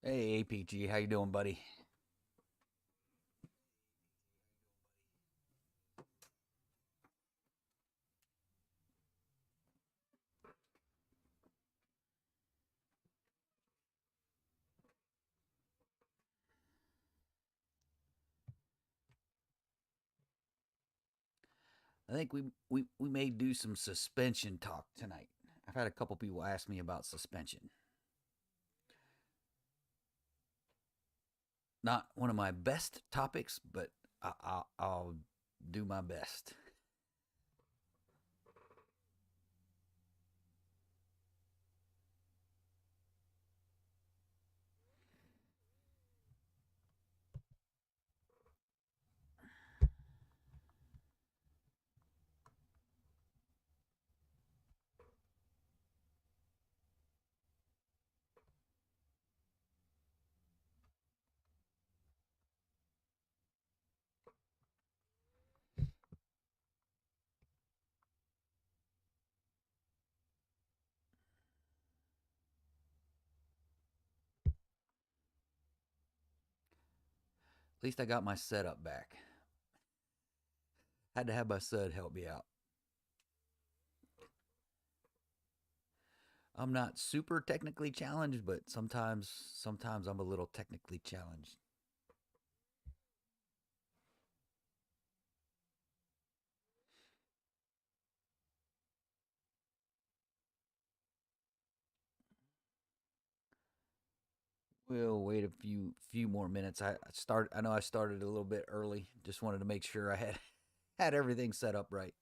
Hey, APG, how you doing, buddy? I think we may do some suspension talk tonight. I've had a couple people ask me about suspension. Not one of my best topics, but I'll do my best. At least I got my setup back. Had to have my son help me out. I'm not super technically challenged, but sometimes I'm a little technically challenged. We'll wait a few more minutes. I know I started a little bit early. Just wanted to make sure I had had everything set up right.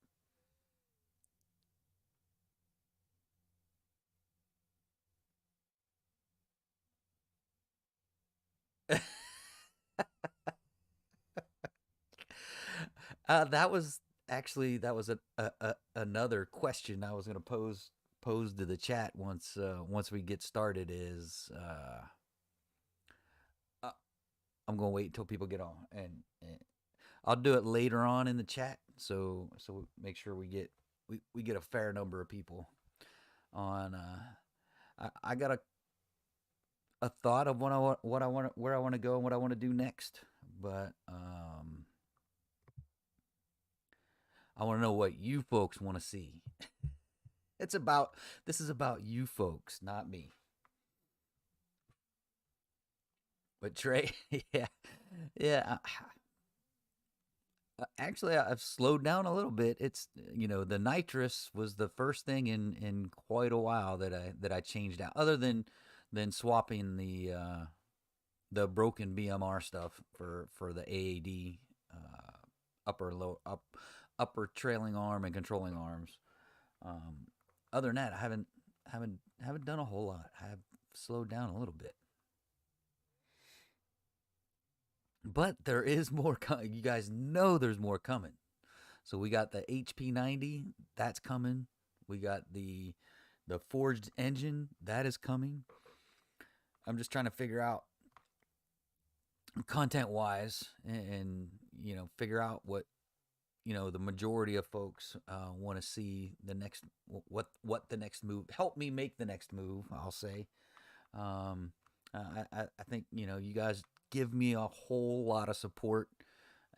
That was actually that was another question I was going to pose to the chat once we get started. Uh, I'm going to wait until people get on, and I'll do it later on in the chat. So make sure we get a fair number of people on. I got a thought of what I want where I want to go and what I want to do next, but I want to know what you folks want to see. It's about this is about you folks, not me. But Trey, yeah, yeah. Actually, I've slowed down a little bit. It's the nitrous was the first thing in quite a while that I changed out. Other than swapping the broken BMR stuff for the AAD upper low upper trailing arm and controlling arms. Um, Other than that, I haven't done a whole lot. I've slowed down a little bit. But there is more coming. You guys know there's more coming. So we got the HP90 that's coming. We got the forged engine that is coming. I'm just trying to figure out content wise and figure out what the majority of folks want to see the next what the next move. Help me make the next move. I'll say. Um, I think you guys give me a whole lot of support,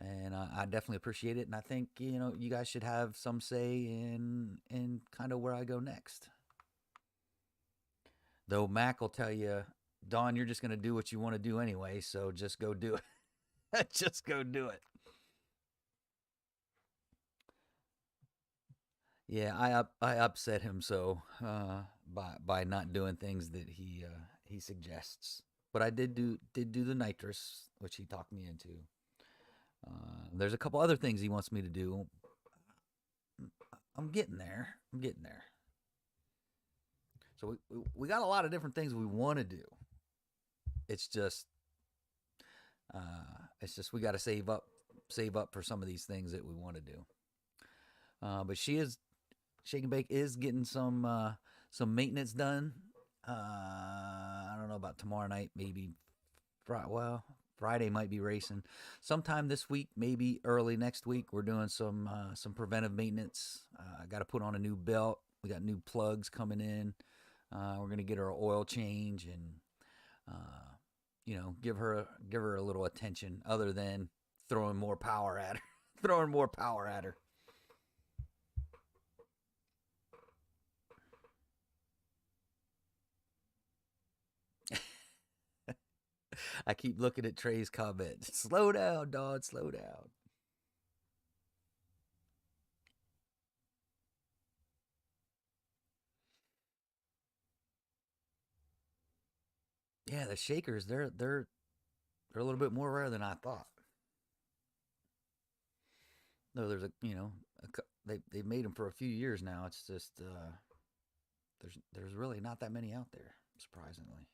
and I definitely appreciate it. And I think you guys should have some say in kind of where I go next. Though Mac will tell you, Don, you're just going to do what you want to do anyway, so just go do it. Just go do it. Yeah, I upset him so by not doing things that he suggests. But I did do the nitrous, which he talked me into. There's a couple other things he wants me to do. I'm getting there. I'm getting there. So we got a lot of different things we want to do. It's just we got to save up for some of these things that we want to do. But she is Shake and Bake is getting some maintenance done. I don't know about tomorrow night. Maybe Friday might be racing. Sometime this week, maybe early next week, we're doing some preventive maintenance. I got to put on a new belt. We got new plugs coming in. We're gonna get our oil change and give her a little attention other than throwing more power at her, throwing more power at her. I keep looking at Trey's comment. Slow down, dog. Slow down. Yeah, the shakers they're a little bit more rare than I thought. No, there's they made them for a few years now. It's just there's really not that many out there, surprisingly.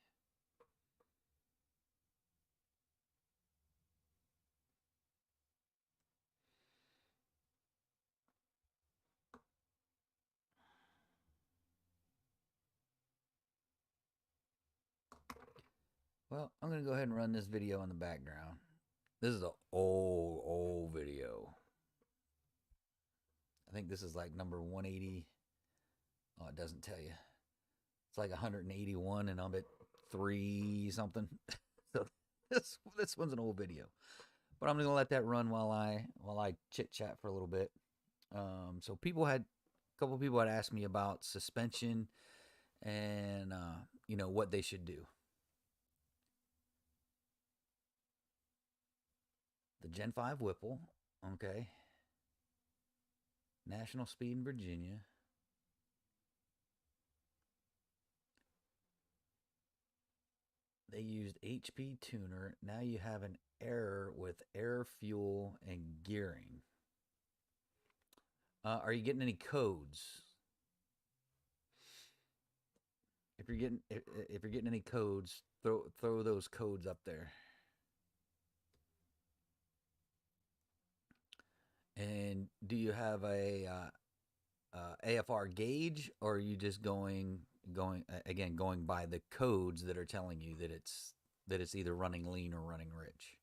Well, I'm gonna go ahead and run this video in the background. This is an old video. I think this is like number 180. Oh, it doesn't tell you. It's like 181, and I'm at three something. So this one's an old video, but I'm gonna let that run while I chit chat for a little bit. So a couple people had asked me about suspension and what they should do. The Gen 5 Whipple, okay, National Speed in Virginia. They used HP tuner. Now you have an error with air, fuel, and gearing. Are you getting any codes? If you're getting any codes, throw those codes up there. And do you have a AFR gauge, or are you just going by the codes that are telling you that it's either running lean or running rich?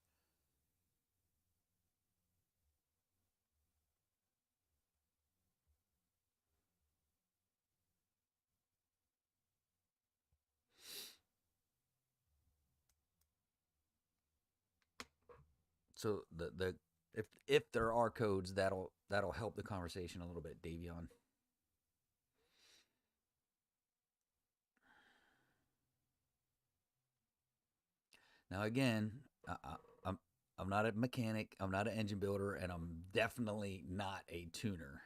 So the if there are codes, that'll help the conversation a little bit, Davion. Now again, I'm I'm not a mechanic, I'm not an engine builder, and I'm definitely not a tuner.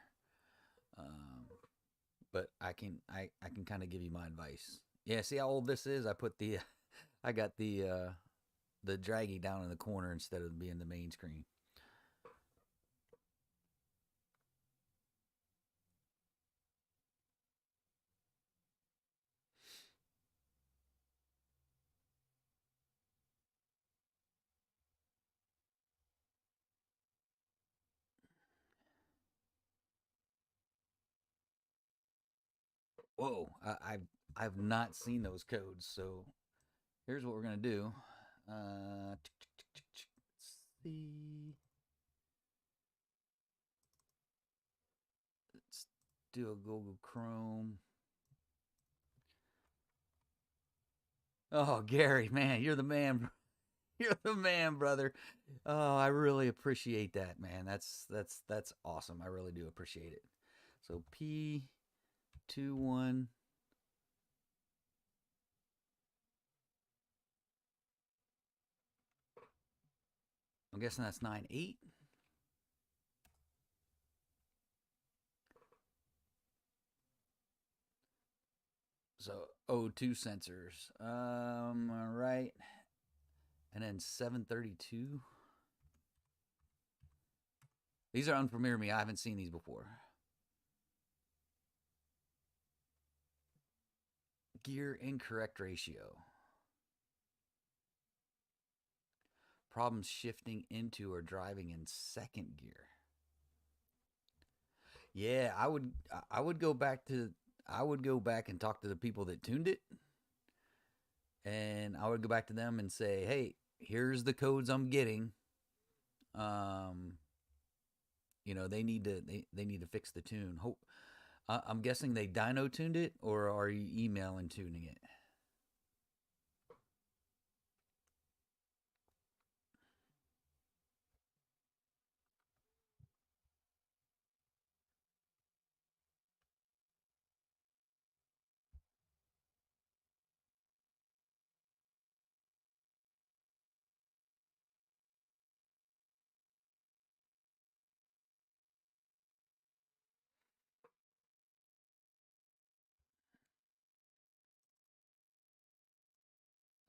Um, but I can kind of give you my advice. Yeah, see how old this is? I put the I got the draggy down in the corner instead of being the main screen. Whoa, I've not seen those codes. So here's what we're gonna do. Let's see. Let's do a Google Chrome. Oh, Gary, man, you're the man. You're the man, brother. Oh, I really appreciate that, man. That's awesome. I really do appreciate it. So P21. I'm guessing that's 98. So O2 sensors. All right. And then 732. These are unfamiliar to me. I haven't seen these before. Gear incorrect ratio. Problems shifting into or driving in second gear. Yeah, I would go back to I would go back and talk to the people that tuned it, and I would go back to them and say, "Hey, here's the codes I'm getting. Um, they need to fix the tune. Hope I'm guessing they dyno tuned it, or are you emailing tuning it?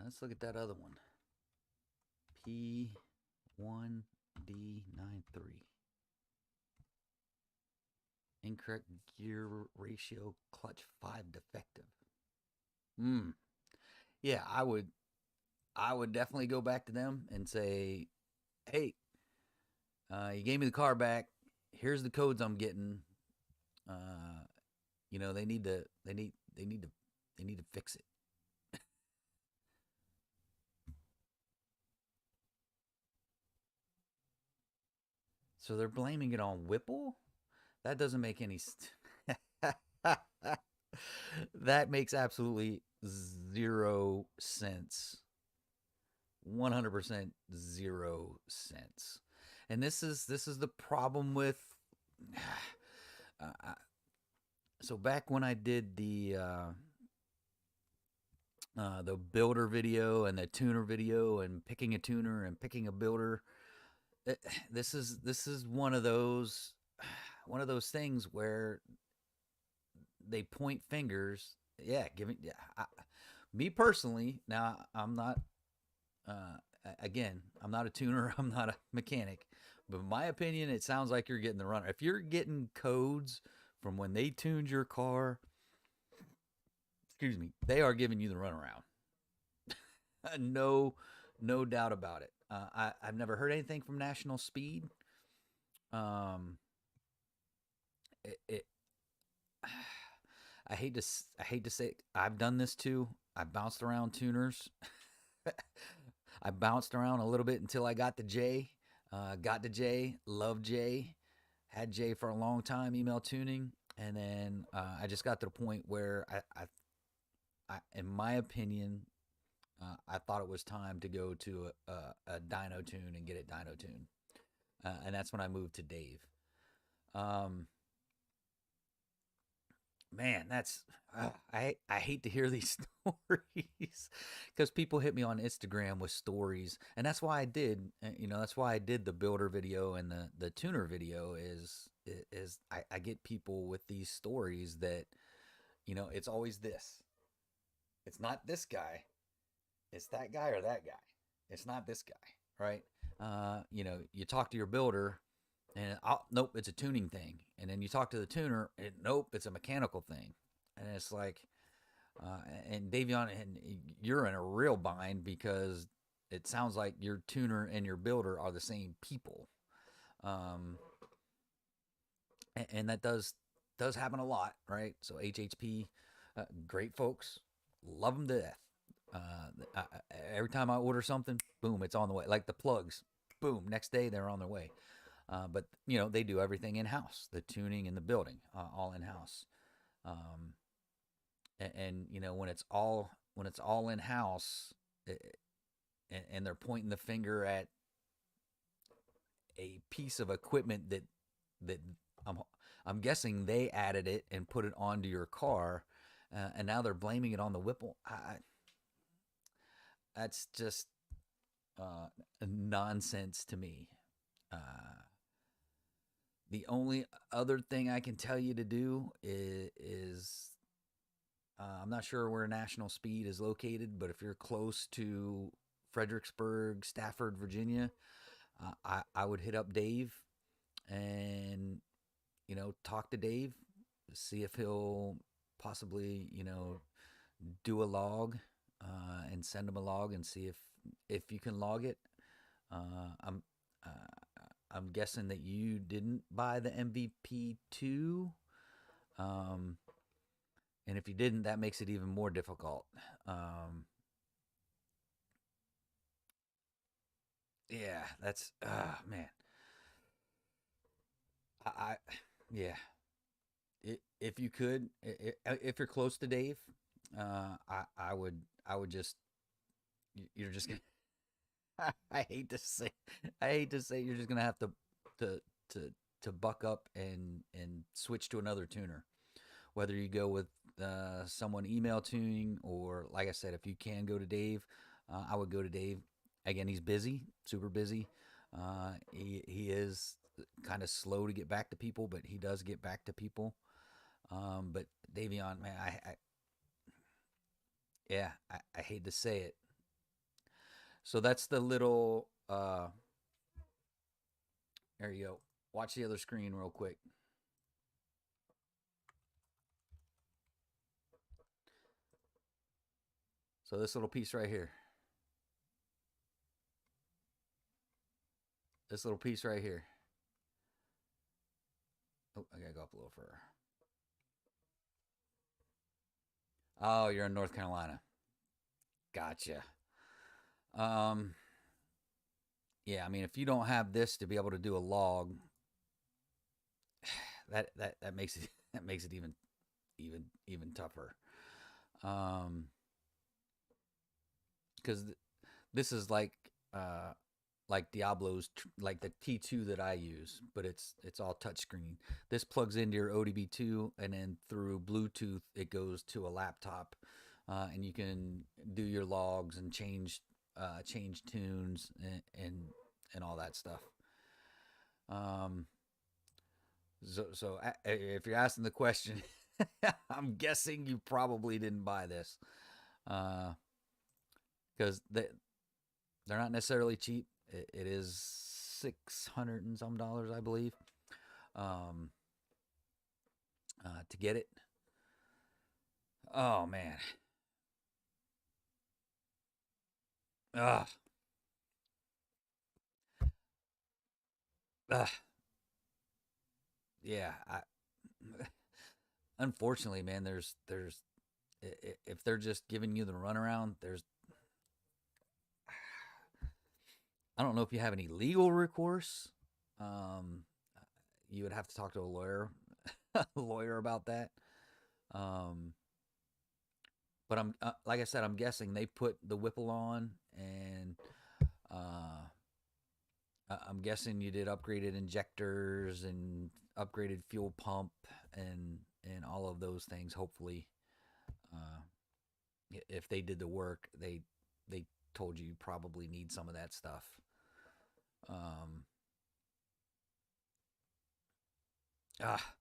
Let's look at that other one. P1D93. Incorrect gear ratio, clutch 5 defective. Hmm. Yeah, I would definitely go back to them and say, "Hey, you gave me the car back. Here's the codes I'm getting. Uh, they need to they need to fix it." So they're blaming it on Whipple? That doesn't make any that makes absolutely 0 sense. 100% 0 sense. And this is the problem with uh, so back when I did the builder video and the tuner video and picking a tuner and picking a builder, this is one of those things where they point fingers. Yeah, giving. Yeah, me personally. Now I'm not. Uh, Again, I'm not a tuner. I'm not a mechanic. But in my opinion, it sounds like you're getting the runner. If you're getting codes from when they tuned your car, excuse me, they are giving you the runaround. No, no doubt about it. I've never heard anything from National Speed. Um, it I hate to say it, I've done this too. I bounced around tuners. I bounced around a little bit until I got to J. Got to J. Loved J. Had J for a long time. Email tuning, and then I just got to the point where in my opinion, I thought it was time to go to a dyno tune and get it dyno tune, and that's when I moved to Dave. Um, Man, that's I hate to hear these stories because people hit me on Instagram with stories, and that's why I did. That's why I did the builder video and the tuner video. Is I get people with these stories that it's always this. It's not this guy. It's that guy or that guy. It's not this guy, right? You talk to your builder, and nope, it's a tuning thing. And then you talk to the tuner, and nope, it's a mechanical thing. And it's like, uh, and Davion, and you're in a real bind because it sounds like your tuner and your builder are the same people. Um, and that does happen a lot, right? So HHP, great folks, love them to death. I, every time I order something, boom, it's on the way. Like the plugs, boom, next day they're on their way. But they do everything in house, the tuning and the building, all in house. Um, and when it's all in house, and they're pointing the finger at a piece of equipment that I'm I'm guessing they added it and put it onto your car, and now they're blaming it on the Whipple. That's just nonsense to me. Uh, the only other thing I can tell you to do is I'm not sure where National Speed is located, but if you're close to Fredericksburg, Stafford, Virginia, I would hit up Dave and talk to Dave, see if he'll possibly do a log, and send him a log and see if you can log it. I'm I'm guessing that you didn't buy the MVP2. Um, and if you didn't, that makes it even more difficult. Um, yeah, that's man. I yeah. If you could, if you're close to Dave, I would just you're just gonna. I hate to say, you're just gonna have to to to buck up and switch to another tuner. Whether you go with someone email tuning, or like I said, if you can go to Dave, I would go to Dave. Again, he's busy, super busy. He is kind of slow to get back to people, but he does get back to people. But Davion, man, yeah, I hate to say it. So that's the little. There you go. Watch the other screen real quick. So this little piece right here. This little piece right here. Oh, I gotta go up a little further. Oh, you're in North Carolina. Gotcha. Um, yeah, I mean, if you don't have this to be able to do a log, that makes it that makes it even tougher. Um, because this is like Diablo's like the T2 that I use, but it's all touchscreen. This plugs into your ODB2, and then through Bluetooth it goes to a laptop, and you can do your logs and change tunes and all that stuff. Um, so if you're asking the question, I'm guessing you probably didn't buy this, because they're not necessarily cheap. It is 600 and some dollars, I believe, um, to get it. Oh man, ugh, ugh. Yeah. Unfortunately, man, there's if they're just giving you the runaround, there's I don't know if you have any legal recourse. Um, you would have to talk to a lawyer, a lawyer about that. Um, but I'm like I said, I'm guessing they put the Whipple on, and uh, I'm guessing you did upgraded injectors and upgraded fuel pump and all of those things. Hopefully, uh, if they did the work, they told you probably need some of that stuff. Um, ah,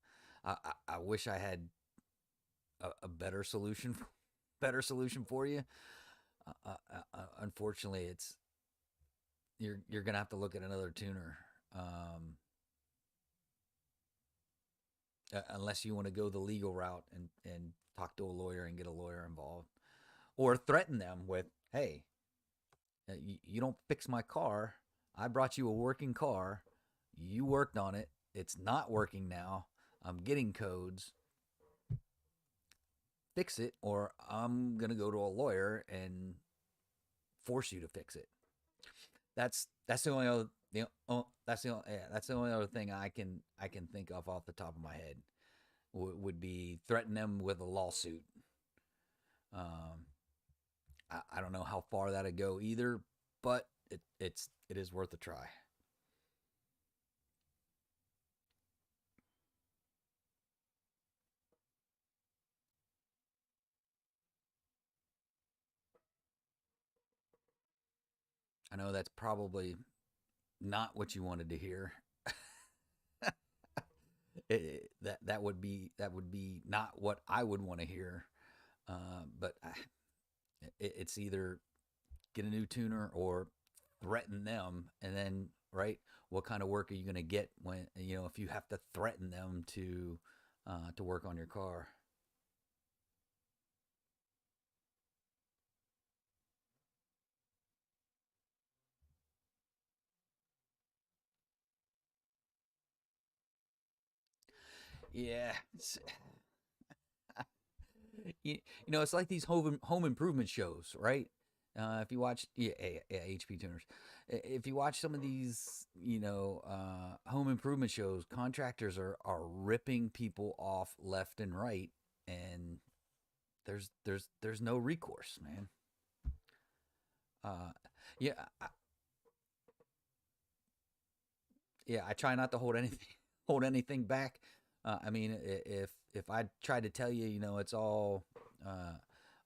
I wish I had a better solution, better solution for you. Unfortunately, it's you're gonna have to look at another tuner. Unless you want to go the legal route and talk to a lawyer and get a lawyer involved, or threaten them with, "Hey, you don't fix my car. I brought you a working car. You worked on it. It's not working now. I'm getting codes. Fix it, or I'm gonna go to a lawyer and force you to fix it." That's the only other that's the only other thing I can think of off the top of my head would be threaten them with a lawsuit. Um, I don't know how far that'd go either, but it is worth a try. I know that's probably not what you wanted to hear. That would be not what I would want to hear. But it's either get a new tuner or threaten them, and then right, what kind of work are you going to get when if you have to threaten them to work on your car? Yeah, it's like these home improvement shows, right? If you watch, yeah, HP tuners. If you watch some of these, home improvement shows, contractors are ripping people off left and right, and there's no recourse, man. Uh, yeah, yeah. I try not to hold anything hold anything back. I mean, if I tried to tell you, it's all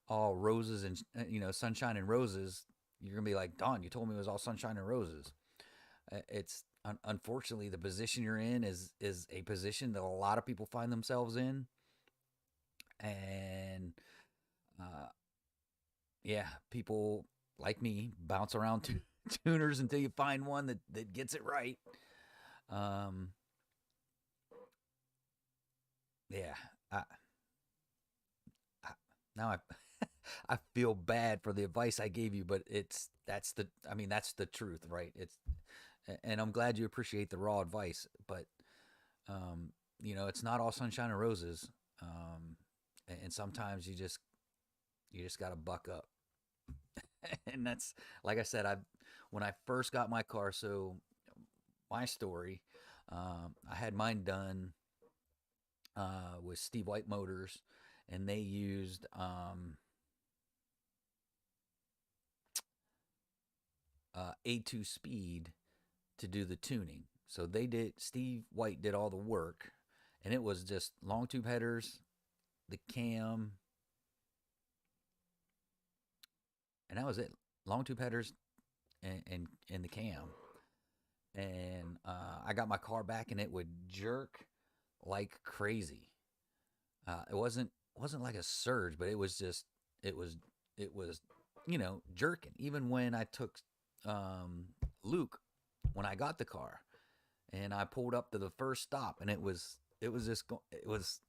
roses and sunshine and roses, you're gonna be like, Don, you told me it was all sunshine and roses. It's unfortunately the position you're in is a position that a lot of people find themselves in, and uh, yeah, people like me, bounce around tuners until you find one that gets it right. Um, yeah, I, I now I feel bad for the advice I gave you, but that's the I mean that's the truth, right? It's and I'm glad you appreciate the raw advice, but um, it's not all sunshine and roses, um, and sometimes you just got to buck up, and that's like I said, I when I first got my car, so my story, I had mine done with Steve White Motors, and they used A2 Speed to do the tuning. So Steve White did all the work, and it was just long tube headers, the cam, and that was it. Long tube headers and the cam. And I got my car back, and it would jerk like crazy. It wasn't like a surge, but it was it was jerking. Even when I took um, Luke when I got the car, and I pulled up to the first stop, and it was just it was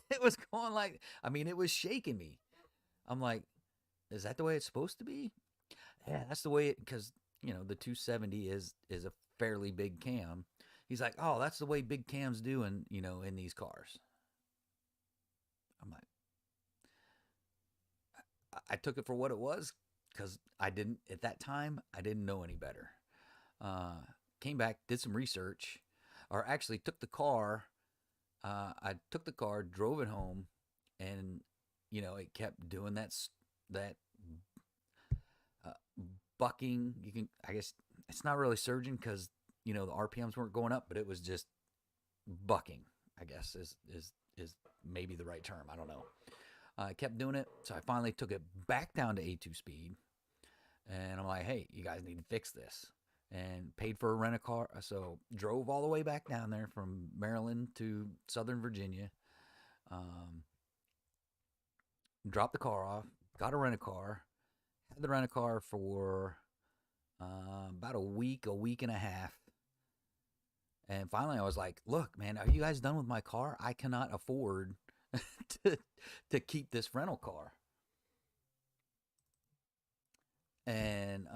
it was going like, I mean, it was shaking me. I'm like, is that the way it's supposed to be? Yeah, that's the way it, because the 270 is a fairly big cam. He's like, oh, that's the way big cams do in these cars. I'm like, I took it for what it was because I didn't at that time. I didn't know any better. Uh, Came back, did some research, or actually took the car. I took the car, drove it home, and it kept doing that uh, bucking. You can, I guess, it's not really surging because the RPMs weren't going up, but it was just bucking. I guess is maybe the right term. I don't know. I kept doing it, so I finally took it back down to A2 speed, and I'm like, hey, you guys need to fix this. And paid for a rent a car. So drove all the way back down there from Maryland to Southern Virginia. Um, Dropped the car off, got a rent a car, had the rent a car for about a week and a half. And finally, I was like, look, man, are you guys done with my car? I cannot afford to, to keep this rental car. And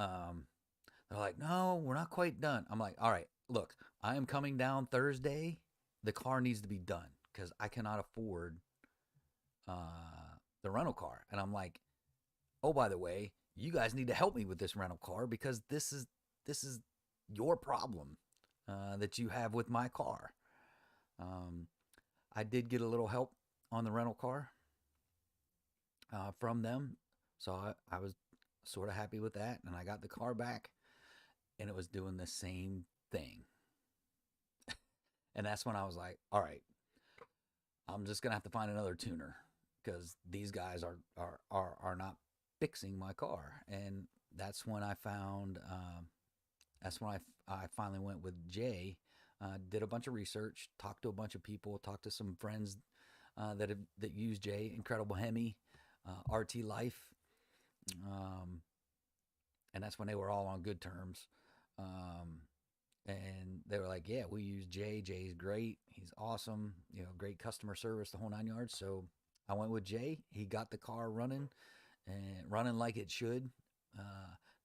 they're like, no, we're not quite done. I'm like, all right, look, I am coming down Thursday. The car needs to be done because I cannot afford the rental car. And I'm like, oh, by the way, you guys need to help me with this rental car because this is your problem that you have with my car. Um, I did get a little help on the rental car from them, so I was sort of happy with that, and I got the car back, and it was doing the same thing. And that's when I was like, all right, I'm just gonna have to find another tuner because these guys are not fixing my car. And that's when I found that's when I finally went with Jay. Did a bunch of research, talked to a bunch of people, talked to some friends that use Jay, Incredible Hemi, RT Life, um, and that's when they were all on good terms. Um, and they were like, "Yeah, we use Jay. Jay's great. He's awesome. Great customer service, the whole 9 yards." So I went with Jay. He got the car running and running like it should,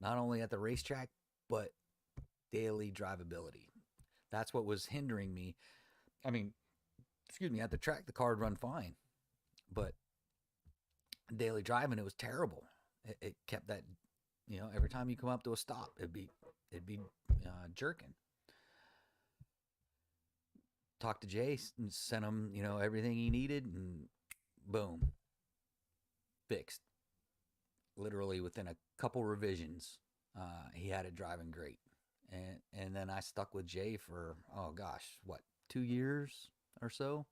not only at the racetrack but daily drivability. That's what was hindering me. I mean, excuse me, at the track the car would run fine, but daily driving it was terrible. It kept that, every time you come up to a stop, it'd be jerking. Talked to Jay and sent him, everything he needed, and boom, fixed. Literally within a couple revisions, he had it driving great. And then I stuck with Jay for, oh gosh, what, 2 years or so,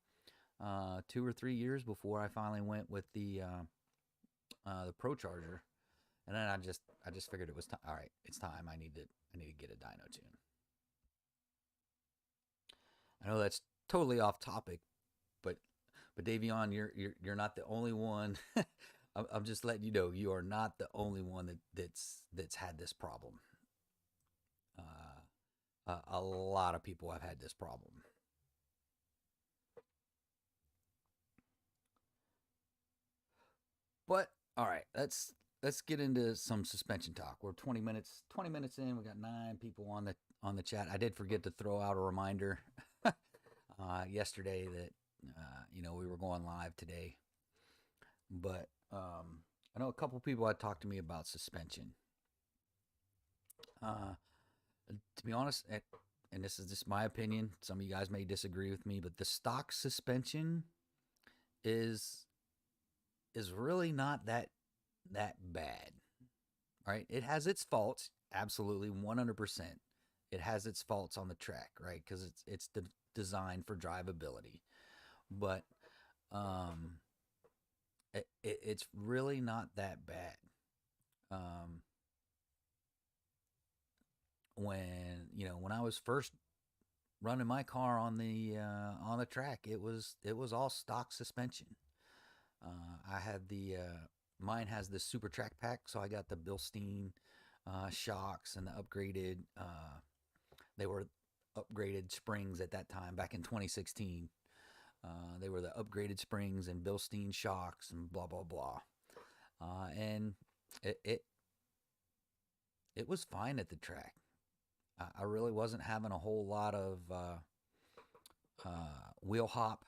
2 or 3 years before I finally went with the Pro Charger. And then I just figured it was time. All right, it's time. I need to get a dyno tune. I know that's totally off topic, but Davion, you're not the only one I'm just letting you know you are not the only one that's had this problem. A lot of people have had this problem. But all right, let's get into some suspension talk. We're 20 minutes in. We got 9 people on the chat. I did forget to throw out a reminder yesterday that we were going live today. But I know a couple people had talked to me about suspension. Uh, to be honest, and this is just my opinion. Some of you guys may disagree with me, but the stock suspension is is really not that bad, right? It has its faults, absolutely 100%. It has its faults on the track, right? Because it's designed for drivability, but um, it's really not that bad. Um, when I was first running my car on the track, it was all stock suspension. I had mine has the super track pack, so I got the Bilstein shocks and the upgraded. They were upgraded springs at that time back in 2016. They were the upgraded springs and Bilstein shocks and blah blah blah. And it, it it was fine at the track. I really wasn't having a whole lot of wheel hop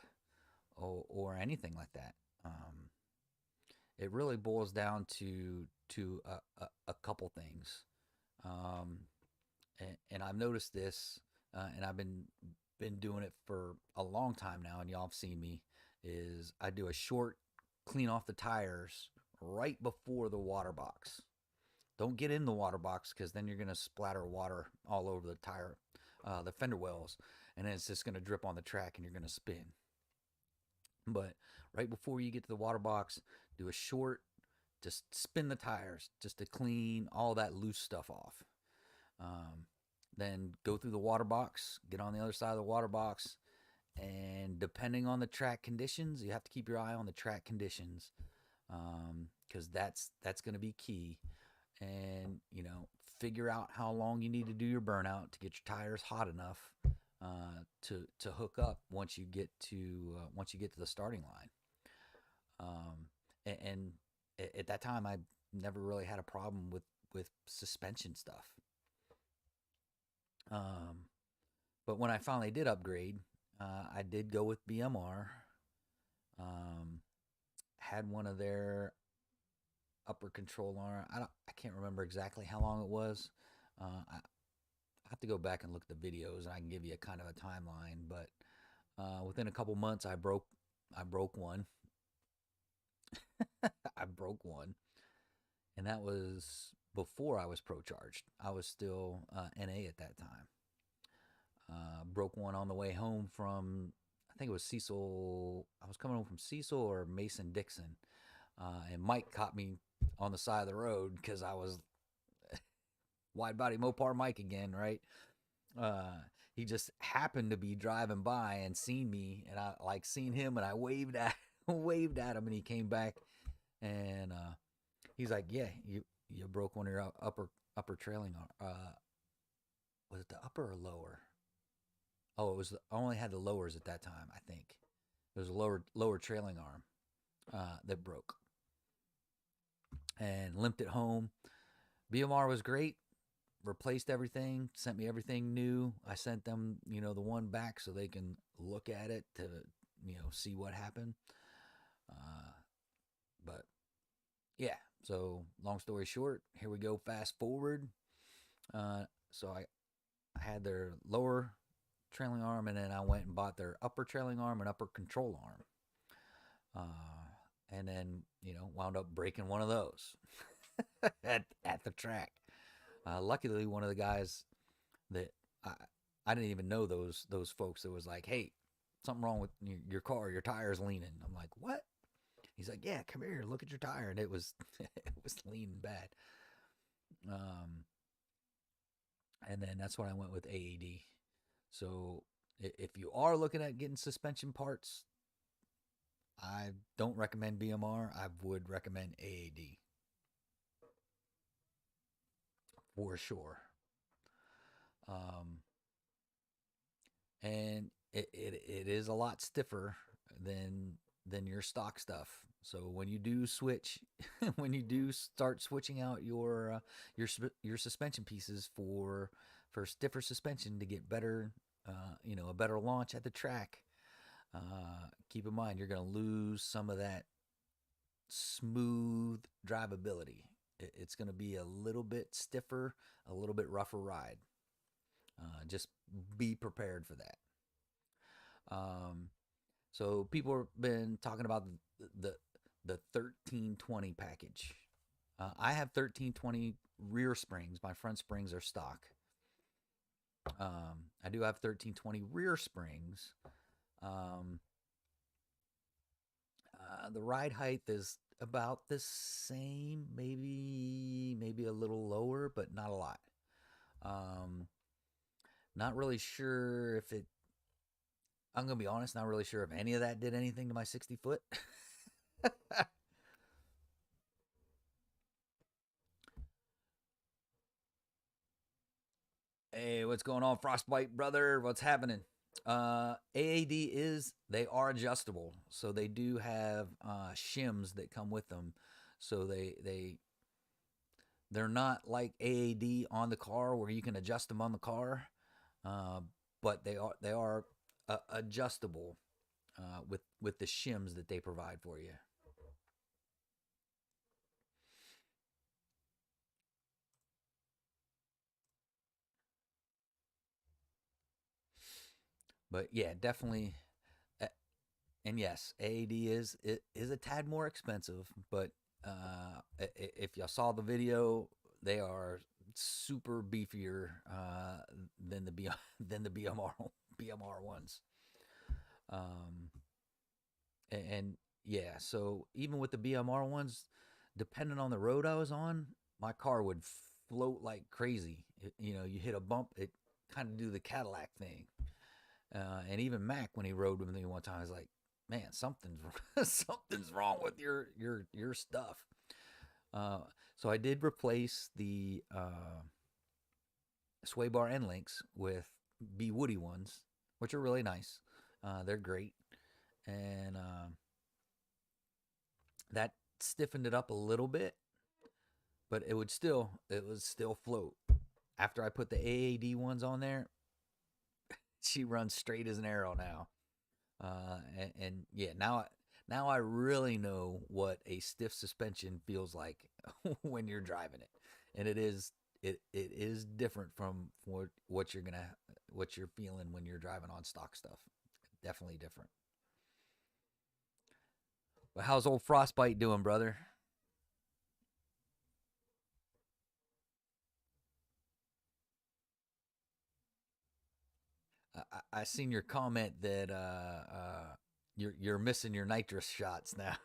or anything like that. It really boils down to a couple things, um, and I've noticed this, and I've been doing it for a long time now, and y'all have seen me. Is I do a short clean off the tires right before the water box. Don't get in the water box because then you're gonna splatter water all over the tire, the fender wells, and then it's just gonna drip on the track, and you're gonna spin. But right before you get to the water box, do a short, just spin the tires just to clean all that loose stuff off. Um, then go through the water box, get on the other side of the water box, and depending on the track conditions, you have to keep your eye on the track conditions because that's going to be key. And figure out how long you need to do your burnout to get your tires hot enough to hook up once you get to the starting line. And at that time, I never really had a problem with suspension stuff. Um, but when I finally did upgrade, I did go with BMR. Um, had one of their upper control arm. I can't remember exactly how long it was. I have to go back and look at the videos, and I can give you a kind of a timeline. But within a couple months, I broke one. I broke one, and that was before I was pro charged. I was still NA at that time. Broke one on the way home from, I think it was Cecil. I was coming home from Cecil or Mason Dixon, and Mike caught me on the side of the road because I was wide body Mopar Mike again, right? Uh, he just happened to be driving by and seen me, and I like seen him, and I waved at waved at him, and he came back, and he's like, "Yeah, you broke one of your upper trailing arm. Was it the upper or lower? Oh, it was. I only had the lowers at that time. I think it was a lower trailing arm that broke, and limped it home. BMR was great. Replaced everything. Sent me everything new. I sent them, the one back so they can look at it to, see what happened. Uh, but yeah. So long story short, here we go. Fast forward. So I had their lower trailing arm, and then I went and bought their upper trailing arm and upper control arm. And then wound up breaking one of those at the track. Luckily, one of the guys that I didn't even know those folks that was like, "Hey, something wrong with your car, your tire's leaning." I'm like, "What?" He's like, "Yeah, come here, look at your tire," and it was it was leaning bad. Um, and then that's when I went with AED. So if you are looking at getting suspension parts, I don't recommend BMR. I would recommend AAD for sure. Um, and it is a lot stiffer than your stock stuff. So when you do switch, when you do start switching out your suspension pieces for stiffer suspension to get better, a better launch at the track, keep in mind you're going to lose some of that smooth drivability. It's going to be a little bit stiffer, a little bit rougher ride. Just be prepared for that. Um, so people have been talking about the the 1320 package. I have 1320 rear springs. My front springs are stock. I do have 1320 rear springs. Um, the ride height is about the same, maybe a little lower, but not a lot. Um, not really sure if it. I'm gonna be honest. Not really sure if any of that did anything to my 60 foot. Hey, what's going on, Frostbite brother? What's happening? AAD is they are adjustable, so they do have shims that come with them. So they're not like AAD on the car where you can adjust them on the car, uh, but they are adjustable with the shims that they provide for you. But yeah, definitely. And yes, AAD is a tad more expensive, but if y'all saw the video, they are super beefier than the than the BMR ones. Um, and yeah, so even with the BMR ones, depending on the road I was on, my car would float like crazy. You hit a bump, it kind of do the Cadillac thing. And even Mac, when he rode with me one time, I was like, "Man, something's something's wrong with your stuff." Uh, so I did replace the sway bar end links with B Woody ones, which are really nice. They're great, and that stiffened it up a little bit, but it would still float. After I put the AAD ones on there, she runs straight as an arrow now. And yeah, now I really know what a stiff suspension feels like when you're driving it, and it is different from what you're feeling when you're driving on stock stuff. Definitely different. But how's old Frostbite doing, brother? I seen your comment that you're missing your nitrous shots now.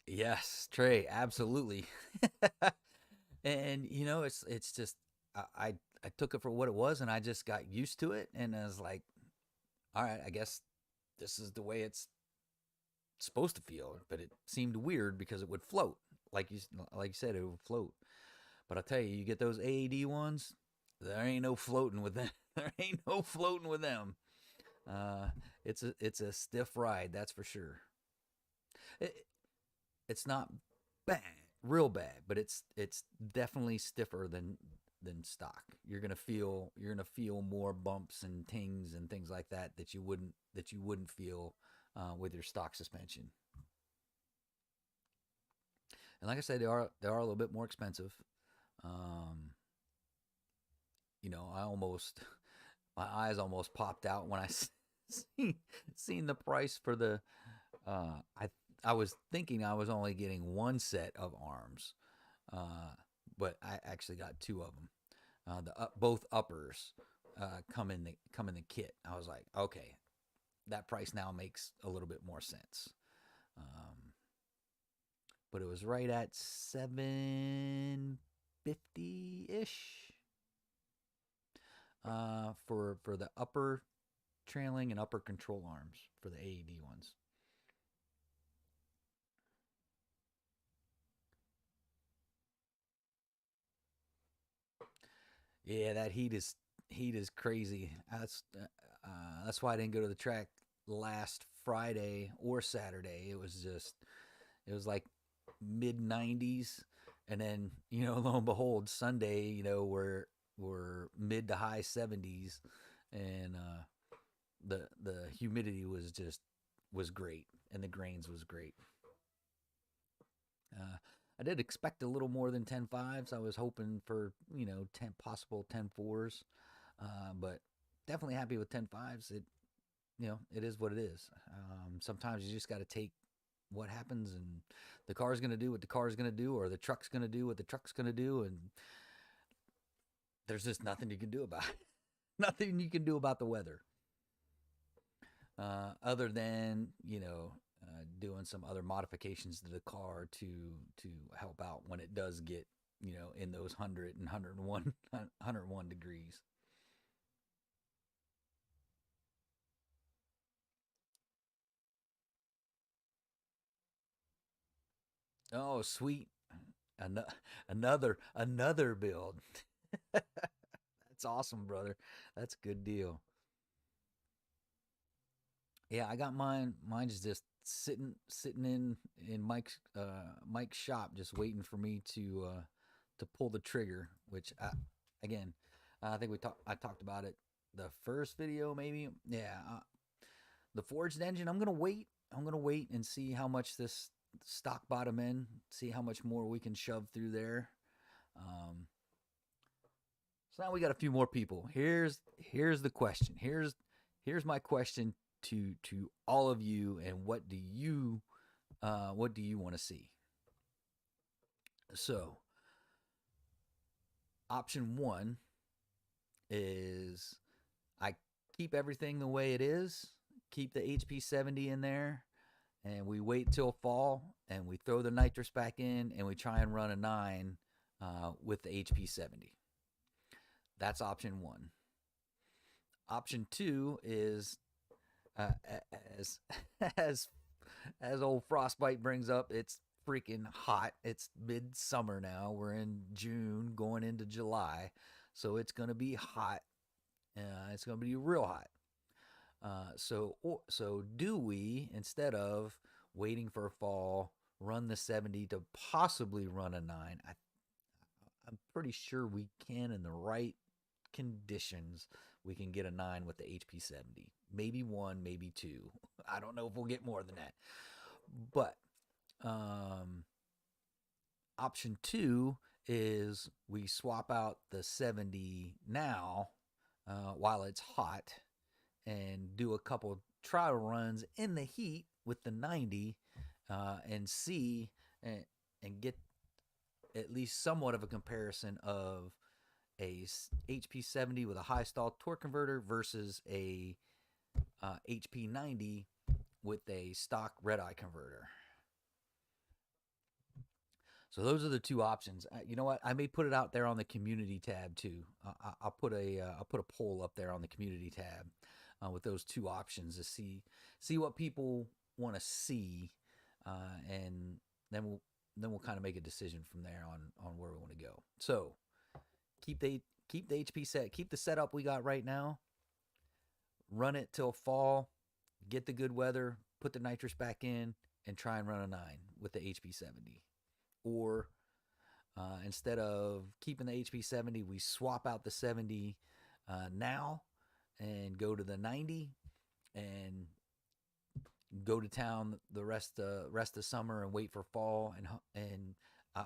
Yes, Trey, absolutely. And it's just I took it for what it was, and I just got used to it, and I was like, all right, I guess this is the way it's supposed to feel. But it seemed weird because it would float, like you said, it would float. But I tell you, you get those AAD ones, there ain't no floating with them. There ain't no floating with them. Uh, it's a stiff ride, that's for sure. It, it's not bad, real bad, but it's definitely stiffer than stock. You're gonna feel more bumps and tings and things like that you wouldn't feel with your stock suspension. And like I said, they are a little bit more expensive. Um, I almost my eyes almost popped out when I seen seen the price for the. I was thinking I was only getting one set of arms, uh, but I actually got two of them. The both uppers come in the kit. I was like, okay, that price now makes a little bit more sense. Um, but it was right at 750 ish for the upper trailing and upper control arms for the AED ones. Yeah, that heat is crazy. That's why I didn't go to the track last Friday or Saturday. It was like mid 90s, and then lo and behold, Sunday we're mid to high 70s, and the humidity was great, and the grains was great. Uh, I did expect a little more than 10.5s. I was hoping for 10 possible 10.4s, but definitely happy with 10.5s. It is what it is. Sometimes you just got to take what happens, and the car's going to do what the car's going to do, or the truck's going to do what the truck's going to do, and there's just nothing you can do about it. Nothing you can do about the weather, other than doing some other modifications to the car to help out when it does get in those 100 and 101 degrees. Oh, sweet. An- another build. That's awesome, brother. That's a good deal. Yeah, I got mine. Mine's just sitting in Mike's shop, just waiting for me to pull the trigger. Which again, I think I talked about it the first video, maybe. Yeah, the forged engine. I'm gonna wait. I'm gonna wait and see how much this stock bottom end. See how much more we can shove through there. Um, so now we got a few more people. Here's the question. Here's my question to all of you. And what do you want to see? So option one is I keep everything the way it is. Keep the HP 70 in there, and we wait till fall, and we throw the nitrous back in, and we try and run a 9 with the HP 70. That's option one. Option two is uh, as as as old Frostbite brings up, it's freaking hot. It's midsummer now. We're in June, going into July, so it's gonna be hot. It's gonna be real hot. So do we, instead of waiting for fall, run the 70 to possibly run a 9? I'm pretty sure we can, in the right conditions, we can get a 9 with the HP 70. Maybe one, maybe two. I don't know if we'll get more than that. But um, option two is we swap out the 70 now while it's hot, and do a couple trial runs in the heat with the 90, and see and get at least somewhat of a comparison of a HP 70 with a high stall torque converter versus a HP 90 with a stock red eye converter. So those are the two options. You know what? I may put it out there on the community tab too. I'll put a poll up there on the community tab with those two options to see what people want to see, and then we'll kind of make a decision from there on where we want to go. So keep the keep the HP set, keep the setup we got right now. Run it till fall, get the good weather, put the nitrous back in, and try and run a 9 with the HP 70. Or instead of keeping the HP 70, we swap out the 70 now and go to the 90 and go to town the rest of summer and wait for fall, and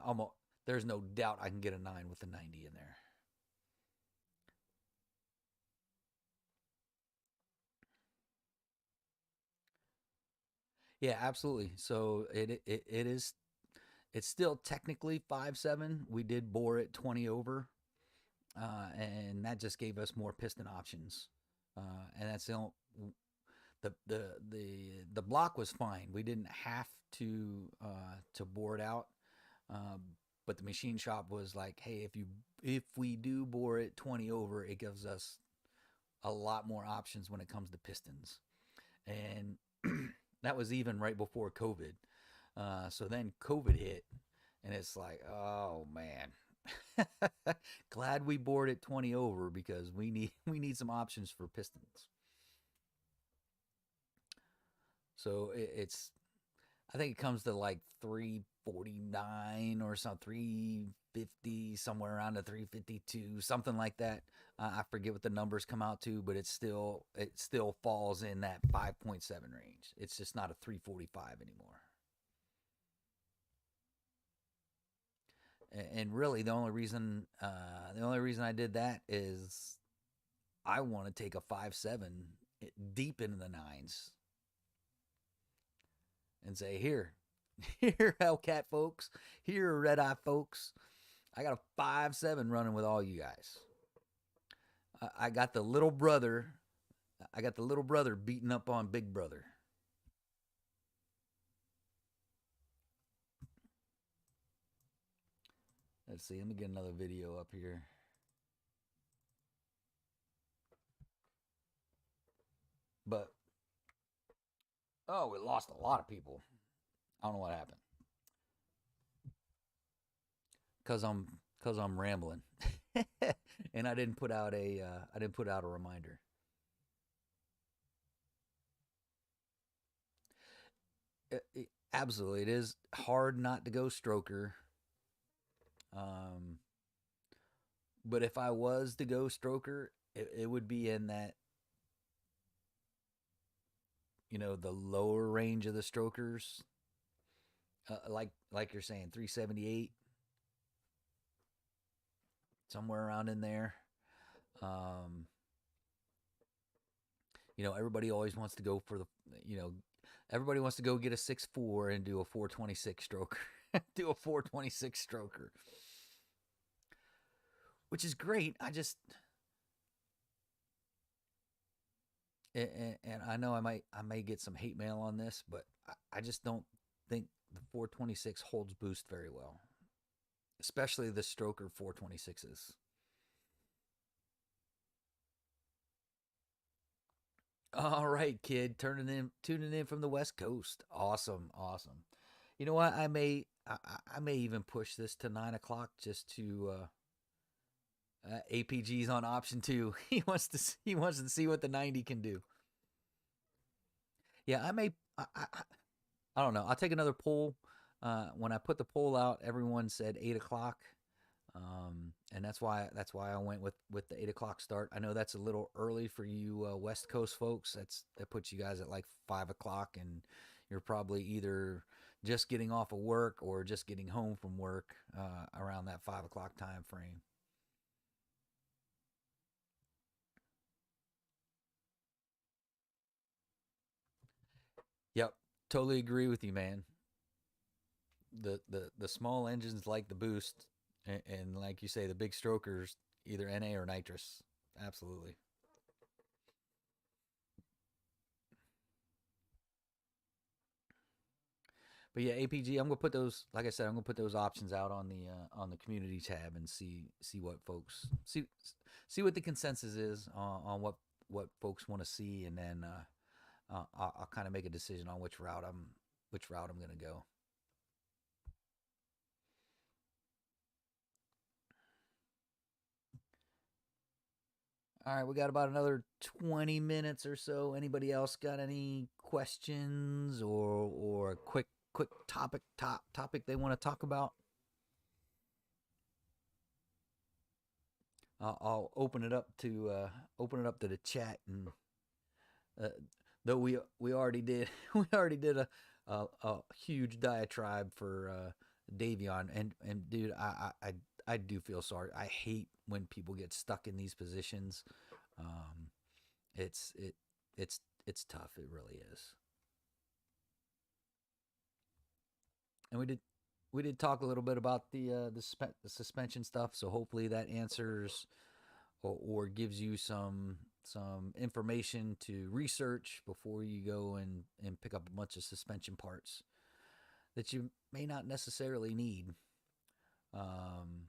almost there's no doubt I can get a 9 with the 90 in there. Yeah, absolutely. So it is, it's still technically 5.7. We did bore it 20 over, and that just gave us more piston options. And The block was fine. We didn't have to bore it out, um, but the machine shop was like, hey, if we do bore it 20 over, it gives us a lot more options when it comes to pistons, and that was even right before COVID. So then COVID hit, and it's like, oh man, glad we bored it 20 over because we need some options for pistons. So it's I think it comes to like 349 or something, 350, somewhere around the 352, something like that. I forget what the numbers come out to, but it still falls in that 5.7 range. It's just not a 345 anymore. And really, the only reason I did that is I want to take a 5.7 deep into the nines and say, here, Hellcat folks, here, Red Eye folks, I got a 5.7 running with all you guys. I got the little brother. I got the little brother beating up on Big Brother. Let's see. Let me get another video up here. But oh, we lost a lot of people. I don't know what happened. Cause I'm rambling, and I didn't put out a reminder. Absolutely, it is hard not to go stroker. Um, but if I was to go stroker, it would be in that the lower range of the strokers, like you're saying, 378, somewhere around in there. Um, everybody always wants to go for the you know everybody wants to go get a 6.4 and do a 426 stroker, do a 426 stroker, which is great. And I know I may get some hate mail on this, but I just don't think the 426 holds boost very well, especially the stroker 426s. All right, kid, tuning in from the West Coast. Awesome, awesome. You know what? I may even push this to 9 o'clock just to APG's on option two. He wants to see what the 90 can do. Yeah, I may. I don't know. I'll take another poll. When I put the poll out, everyone said 8 o'clock, and that's why I went with the 8 o'clock start. I know that's a little early for you West Coast folks. That puts you guys at like 5 o'clock, and you're probably either just getting off of work or just getting home from work around that 5 o'clock time frame. Yep, totally agree with you, man. The small engines like the boost, and like you say, the big strokers either NA or nitrous. Absolutely. But yeah, APG. I'm gonna put those. Like I said, I'm gonna put those options out on the community tab and see what folks see what the consensus is on what folks want to see, and then I'll kind of make a decision on which route I'm gonna go. All right, we got about another 20 minutes or so. Anybody else got any questions or a quick topic they want to talk about? I'll open it up to the chat, and uh, though we already did we already did a huge diatribe for Davion, and dude, I do feel sorry. I hate when people get stuck in these positions. Um, it's it it's tough. It really is. And we did talk a little bit about the suspension stuff. So hopefully that answers or gives you some information to research before you go and pick up a bunch of suspension parts that you may not necessarily need. Um,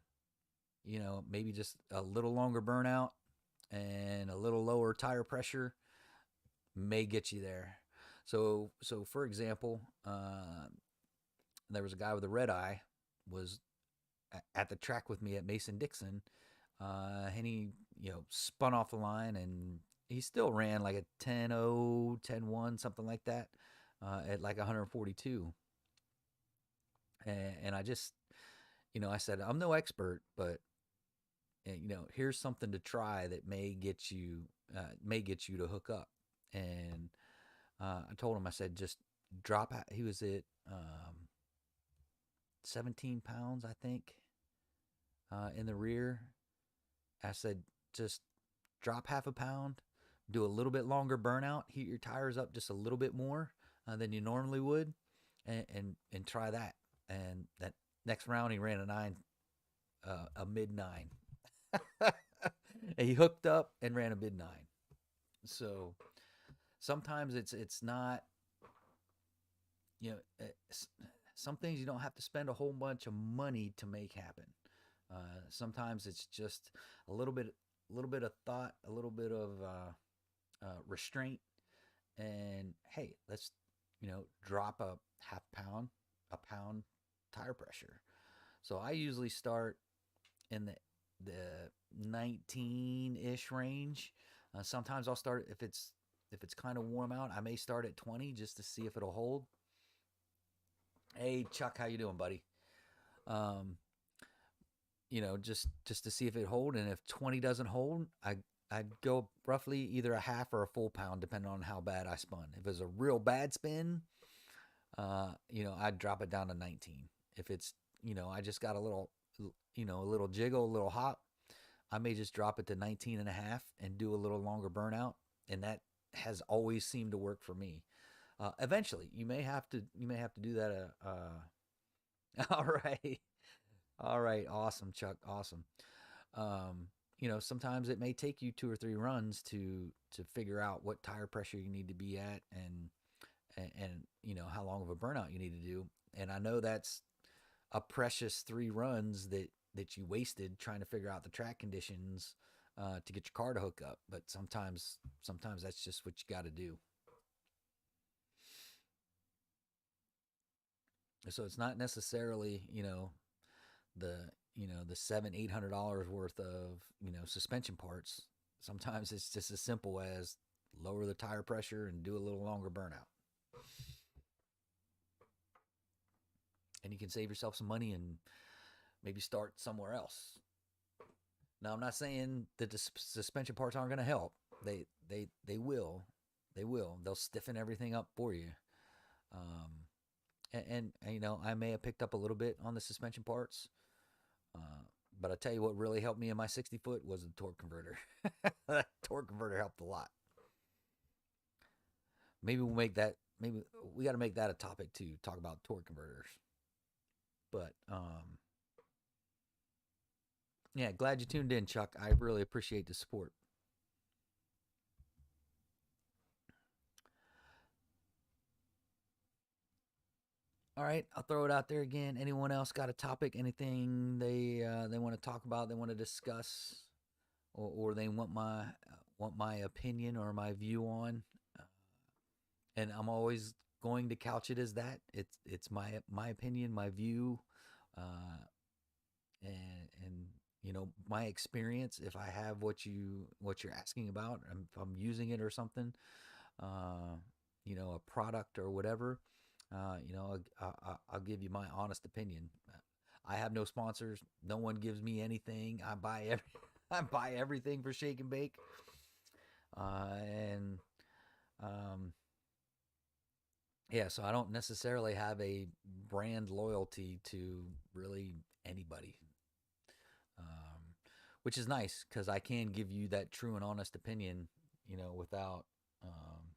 maybe just a little longer burnout and a little lower tire pressure may get you there. So for example, there was a guy with a red eye was at the track with me at Mason Dixon, and he spun off the line and he still ran like a 10-0, 10-1, something like that, at like 142. And I just I said I'm no expert, but here's something to try that may get you to hook up. And I told him, I said, just drop out. He was at 17 pounds, I think, in the rear. I said, just drop half a pound, do a little bit longer burnout, heat your tires up just a little bit more than you normally would, and try that. And that next round, he ran a mid 9. He hooked up and ran a mid 9. So sometimes it's not, some things you don't have to spend a whole bunch of money to make happen. Sometimes it's just a little bit of thought, a little bit of restraint, and hey, let's drop a half pound, a pound tire pressure. So I usually start in the 19-ish range. Sometimes I'll start if it's kind of warm out. I may start at 20 just to see if it'll hold. Hey Chuck, how you doing, buddy? Um, just to see if it hold, and if 20 doesn't hold, I'd go roughly either a half or a full pound, depending on how bad I spun. If it's a real bad spin, I'd drop it down to 19. If it's I just got a little jiggle, a little hop, I may just drop it to 19 and a half and do a little longer burnout, and that has always seemed to work for me. Eventually, you may have to do that. All right, all right, awesome, Chuck, awesome. Sometimes it may take you 2 or 3 runs to figure out what tire pressure you need to be at, and how long of a burnout you need to do. And I know that's a precious 3 runs that you wasted trying to figure out the track conditions to get your car to hook up. But sometimes that's just what you got to do. So it's not necessarily the the $700-800 worth of suspension parts. Sometimes it's just as simple as lower the tire pressure and do a little longer burnout, and you can save yourself some money and maybe start somewhere else. Now, I'm not saying that the suspension parts aren't going to help. They will. They will. They'll stiffen everything up for you. Um, and I may have picked up a little bit on the suspension parts, uh, but I tell you what really helped me in my 60-foot was the torque converter. That torque converter helped a lot. Maybe we'll make that. Maybe we got to make that a topic too. Talk about torque converters. But yeah, glad you tuned in, Chuck. I really appreciate the support. All right, I'll throw it out there again. Anyone else got a topic? Anything they want to talk about? They want to discuss, or they want my opinion or my view on? Uh, and I'm always going to couch it as that. It's my opinion, my view, uh, and my experience. If I have what you're asking about, if I'm using it or something, uh, a product or whatever, I'll give you my honest opinion. I have no sponsors. No one gives me anything. I buy everything for Shake and Bake, and um, yeah. So I don't necessarily have a brand loyalty to really anybody, which is nice because I can give you that true and honest opinion, um,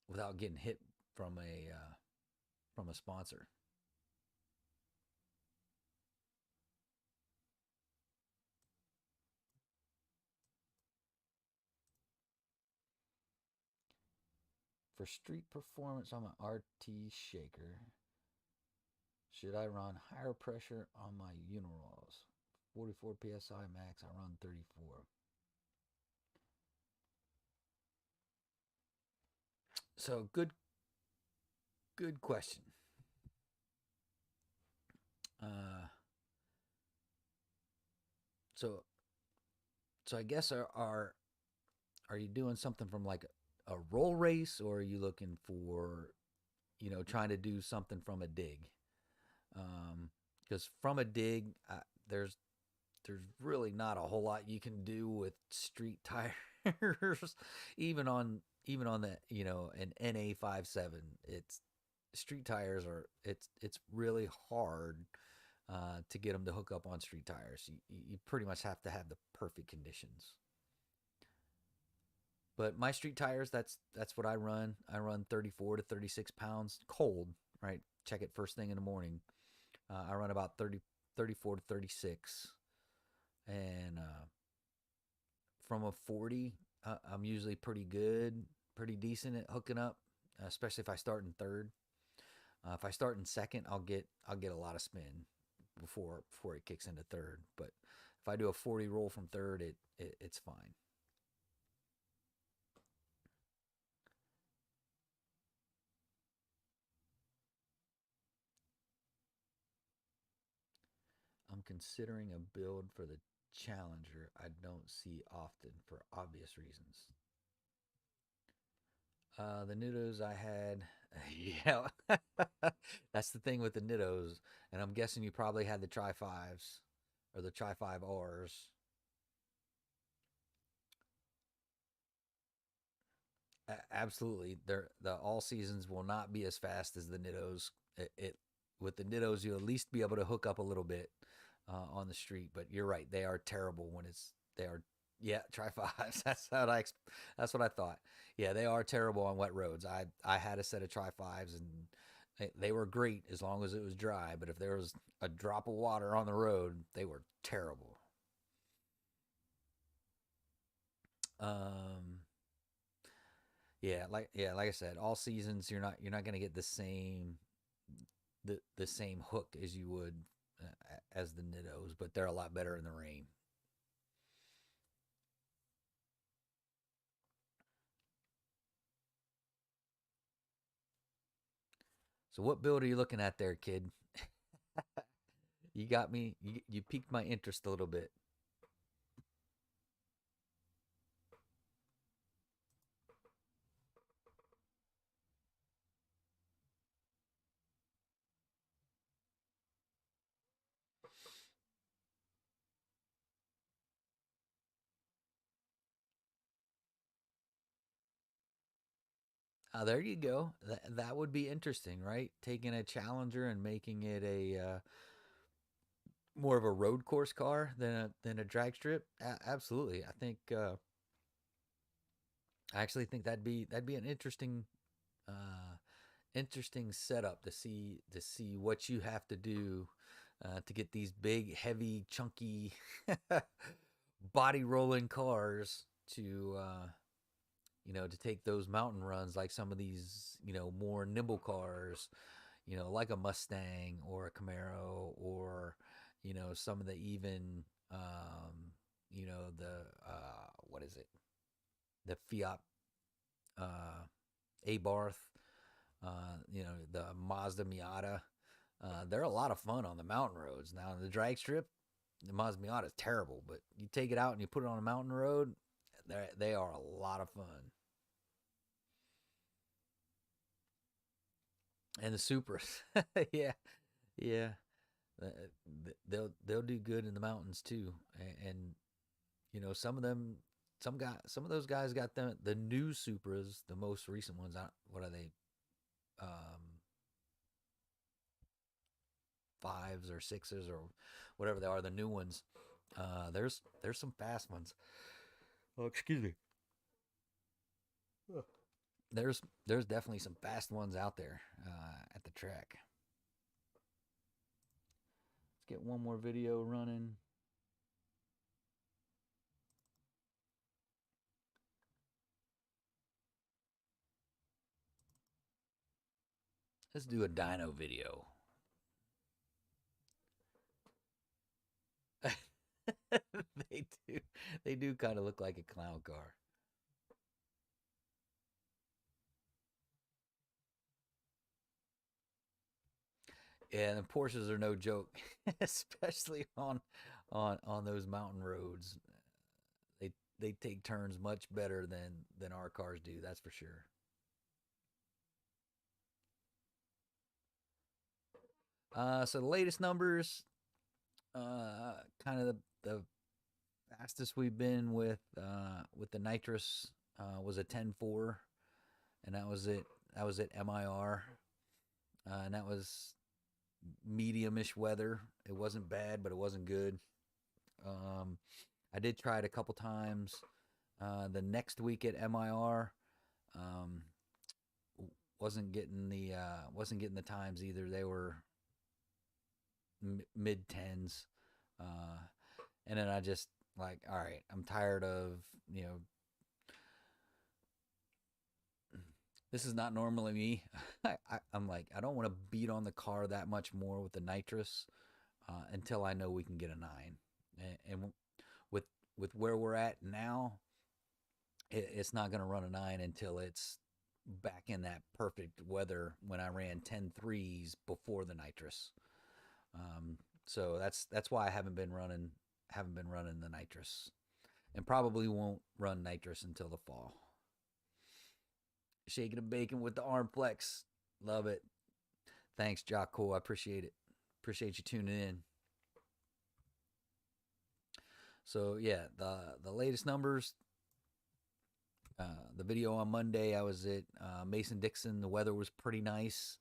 without getting hit from a sponsor. For street performance on my RT shaker, should I run higher pressure on my Unirolls? 44 psi max, I run 34. So good question. Uh, so so I guess are you doing something from like a roll race, or are you looking for, trying to do something from a dig? Because from a dig, there's there's really not a whole lot you can do with street tires, even on the an NA 57. It's street tires are it's really hard to get them to hook up on street tires. You pretty much have to have the perfect conditions. But my street tires, that's what I run. I run 34 to 36 pounds cold, right? Check it first thing in the morning. I run about 34 to 36. And from a 40, I'm usually pretty good, pretty decent at hooking up, especially if I start in third. If I start in second, I'll get a lot of spin before it kicks into third. But if I do a 40 roll from third, it's fine. I'm considering a build for the Challenger I don't see often for obvious reasons. The Nittos I had, yeah, that's the thing with the Nittos, and I'm guessing you probably had the Tri Fives or the Tri Five Rs. Absolutely, the all seasons will not be as fast as the Nittos. It with the Nittos, you'll at least be able to hook up a little bit on the street. But you're right, they are terrible when they are. Yeah, Tri Fives. That's what I thought. Yeah, they are terrible on wet roads. I had a set of Tri Fives, and they were great as long as it was dry. But if there was a drop of water on the road, they were terrible. Um, like I said, all seasons you're not going to get the same hook as you would as the Nittos, but they're a lot better in the rain. So what build are you looking at there, kid? You got me. You piqued my interest a little bit. There you go. That would be interesting, right? Taking a Challenger and making it a more of a road course car than a drag strip. Absolutely, I actually think that'd be an uh, interesting setup to see what you have to do to get these big, heavy, chunky, body rolling cars to take those mountain runs like some of these more nimble cars, like a Mustang or a Camaro, or some of the even the what is it, the Fiat uh, Abarth, the Mazda Miata. They're a lot of fun on the mountain roads. Now, on the drag strip, the Mazda Miata is terrible, but you take it out and you put it on a mountain road, they are a lot of fun. And the Supras, yeah, yeah, uh, they'll do good in the mountains too. And some of them, some of those guys got the new Supras, the most recent ones. What are they? Um, Fives or sixes or whatever they are, the new ones. There's some fast ones. Oh, excuse me. There's definitely some fast ones out there at the track. Let's get one more video running. Let's do a dyno video. they do. They do kind of look like a clown car. Yeah, and the Porsches are no joke, especially on those mountain roads. They they take turns much better than our cars do. That's for sure. So the latest numbers, kind of the fastest we've been with the nitrous was a 10.4, and that was it. That was at MIR, and that was medium-ish weather. It wasn't bad, but it wasn't good. Um, I did try it a couple times. The next week at MIR, um, wasn't getting the times either. They were mid tens, uh, and then I just like, all right, I'm tired of this is not normally me. I'm like, I don't want to beat on the car that much more with the nitrous until I know we can get a nine. And with where we're at now, it's not going to run a nine until it's back in that perfect weather when I ran 10.3s before the nitrous. So that's why I haven't been running the nitrous, and probably won't run nitrous until the fall. Shaking and baking with the arm flex, love it. Thanks, Jocko. I appreciate it. Appreciate you tuning in. So yeah, the latest numbers. The video on Monday, I was at Mason Dixon. The weather was pretty nice,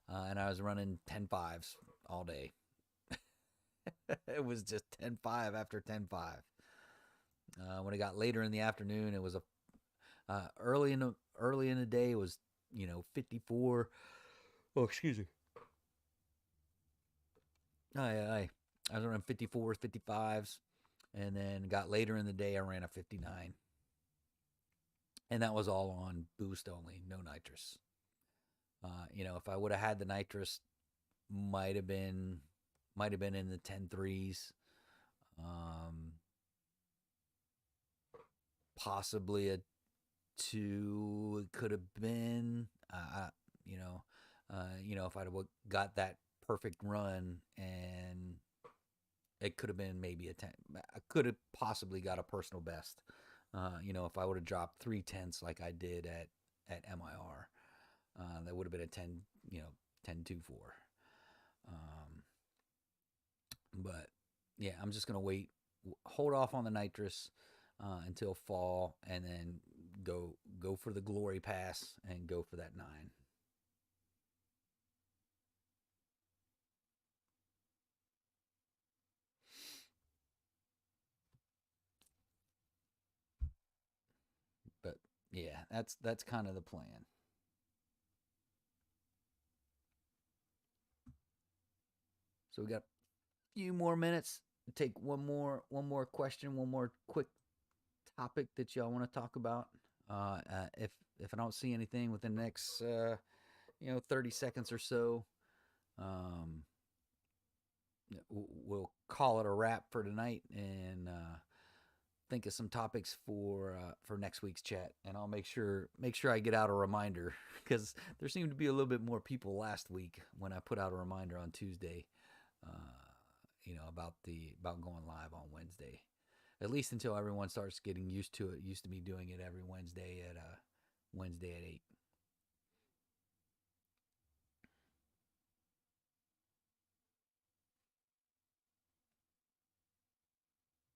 and I was running 10.5s all day. It was just 10.5 after 10.5. When it got later in the afternoon, it was a early in the day. It was 54. Oh, excuse me. I was running 54s, 55s, and then got later in the day. I ran a 59, and that was all on boost only, no nitrous. If I would have had the nitrous, might have been in the 10.3s. Um, Possibly a two. It could have been. You know, if I'd have got that perfect run, and it could have been maybe a 10. I could have possibly got a personal best. If I would have dropped 3/10 like I did at MIR, that would have been a 10. 10.24. Um, but yeah, I'm just gonna hold off on the nitrous until fall, and then go for the glory pass and go for that nine. But yeah, that's kind of the plan. So we got a few more minutes. Take one more question, one more quick topic that y'all want to talk about. If I don't see anything within the next 30 seconds or so, um, we'll call it a wrap for tonight, and think of some topics for next week's chat, and I'll make sure I get out a reminder because there seemed to be a little bit more people last week when I put out a reminder on Tuesday, about going live on Wednesday. At least until everyone starts getting used to it. Used to be doing it every Wednesday at 8.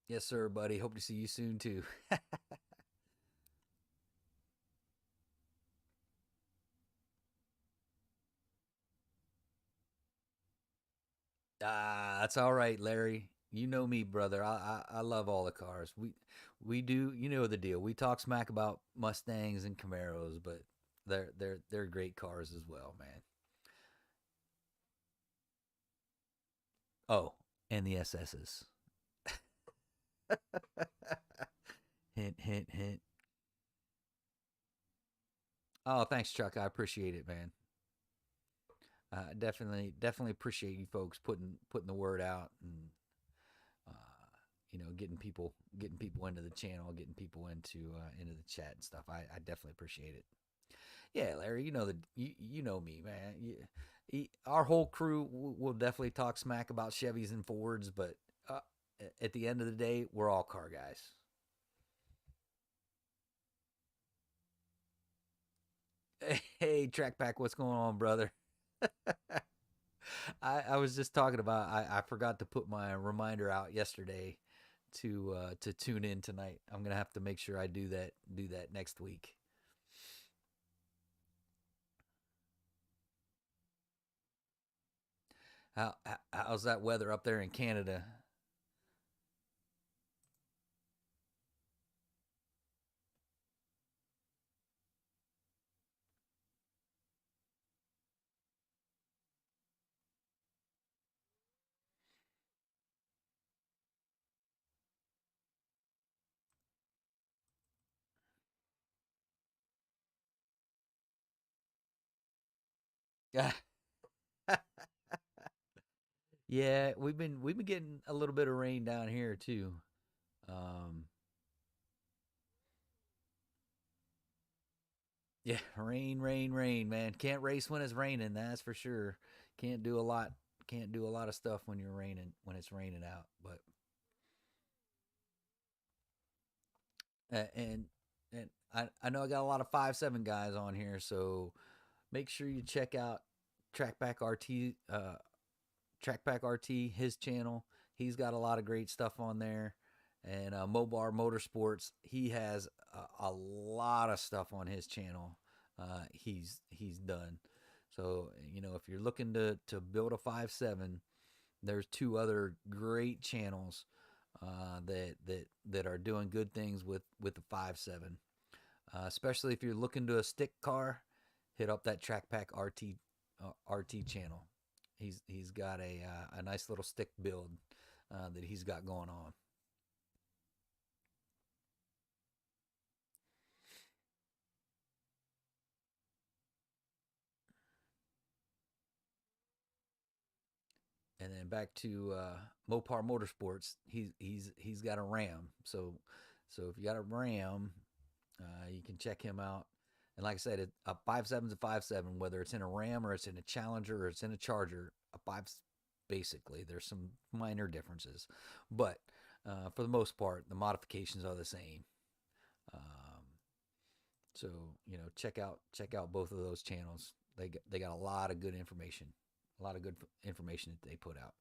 Yes, sir, buddy. Hope to see you soon too. That's all right, Larry. You know me, brother. I love all the cars. We do. You know the deal. We talk smack about Mustangs and Camaros, but they're great cars as well, man. Oh, and the SSs. Hint, hint, hint. Oh, thanks, Chuck. I appreciate it, man. Definitely appreciate you folks putting the word out and uh, getting people into the channel, getting people into the chat and stuff. I definitely appreciate it. Yeah, Larry, you know me, man. Our whole crew will definitely talk smack about Chevys and Fords, but uh, at the end of the day, we're all car guys. Hey, Track Pack, what's going on, brother? I was just talking about I forgot to put my reminder out yesterday to tune in tonight. I'm gonna have to make sure I do that next week. How's that weather up there in Canada? Yeah, yeah, we've been getting a little bit of rain down here too. Um, yeah, rain, man. Can't race when it's raining, that's for sure. Can't do a lot. Can't do a lot of stuff when it's raining out. But and I know I got a lot of 5.7 guys on here, so make sure you check out Trackback RT Trackback RT, his channel. He's got a lot of great stuff on there. And Mopar Motorsports, he has a lot of stuff on his channel. He's done. So if you're looking to build a 5.7, there's two other great channels that are doing good things with the 5.7. Especially if you're looking to a stick car, hit up that Trackpack RT channel. He's got a nice little stick build that he's got going on. And then back to Mopar Motorsports, he's got a Ram. So if you got a Ram, you can check him out. And like I said, a 5.7 is a 5.7, whether it's in a Ram or it's in a Challenger or it's in a Charger. A five, basically, there's some minor differences, but for the most part, the modifications are the same. Um, so check out both of those channels. They got a lot of good information, a lot of good information that they put out.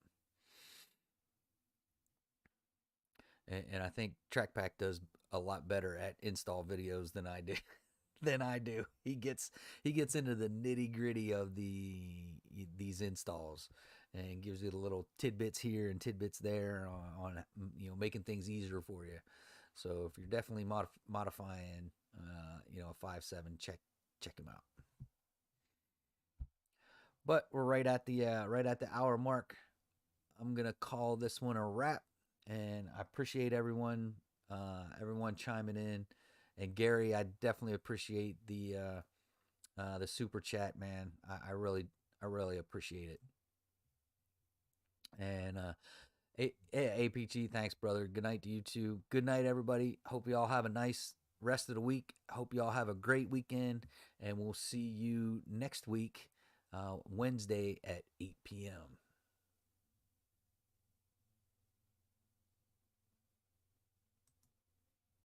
And I think TrackPack does a lot better at install videos than I do. than I do. He gets into the nitty gritty of these installs and gives you the little tidbits here and tidbits there on making things easier for you. So if you're definitely modifying a 5.7, check him out. But we're right at the hour mark. I'm gonna call this one a wrap, and I appreciate everyone chiming in. And Gary, I definitely appreciate the super chat, man. I really appreciate it. And APG, thanks, brother. Good night to you too. Good night, everybody. Hope you all have a nice rest of the week. Hope you all have a great weekend, and we'll see you next week, Wednesday at 8 p.m.